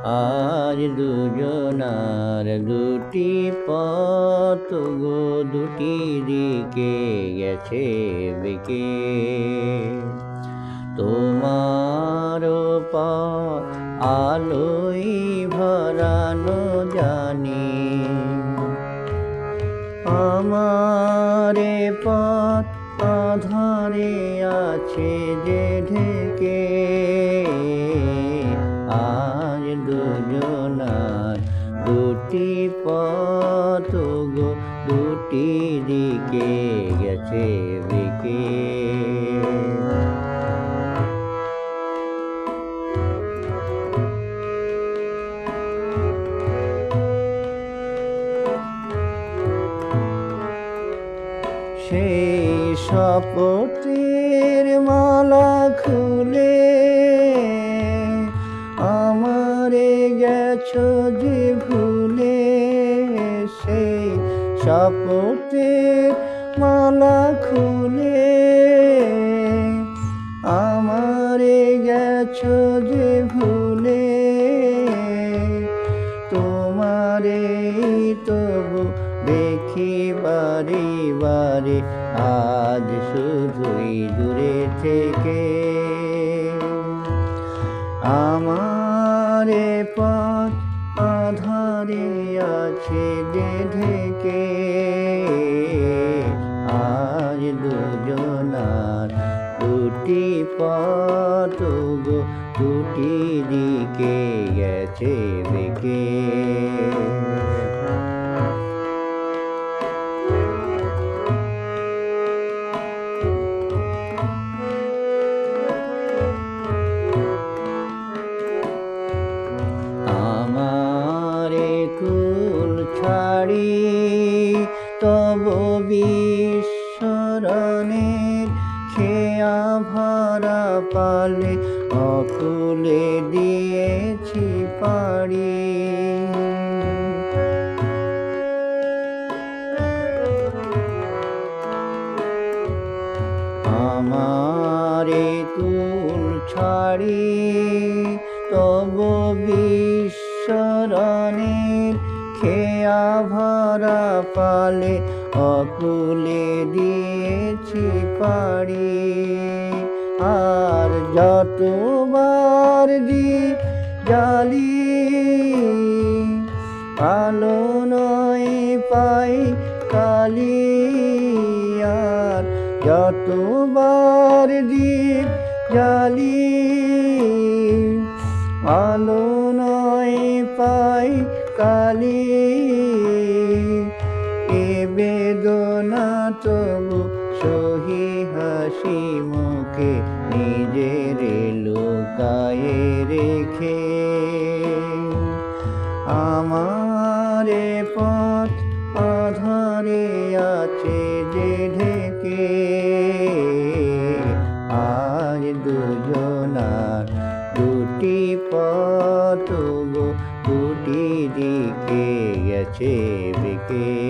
আজ দুজনার দুটি পথ গো, দুটি দিকে গেছে বেঁকে। তোমার পথ আলোয় ভরানো জানি, আমারে পথ আধারে আছে যে ঢেকে। আজ দুজনার দুটি পথ গো, দুটি দিকে গেছে বেঁকে। সেই শপথের মালা খুলে আমারে গেছো যে ভুলে। সেই শপথের মালা খুলে আমারে গেছো যে ভুলে। তোমারে তবু দেখি বারে বারে, আজ শুধুই দূরে থেকে। আমারে পথ আধারে আছে যে ঢেকে। আজ দুজনার দুটি পথ গো, দুটি দিকে গেছে বেঁকে। আমারে কুল ছাড়ি তব বিস্মরণের খেয়া ভরা পালে, অকুলে দিয়েছি পাড়ি। আমারে কুল ছাড়ি তব বিস্মরণের খেয়া ভরা পালে, অকুলে দিয়েছি পাড়ি। আর যতবার দীপ জ্বালি আলো নয় পাই কালি। আর যতবার দীপ জ্বালি আলো নয় পাই কালি। এ বেদনা তবু সহি হাসি মুখে, নিজের লুকায়ে রেখে। আমারে পথ আধারে আছে যে ঢেকে। আজ দুজনার দুটি পথ গো, দুটি দিকে গেছে বেঁকে।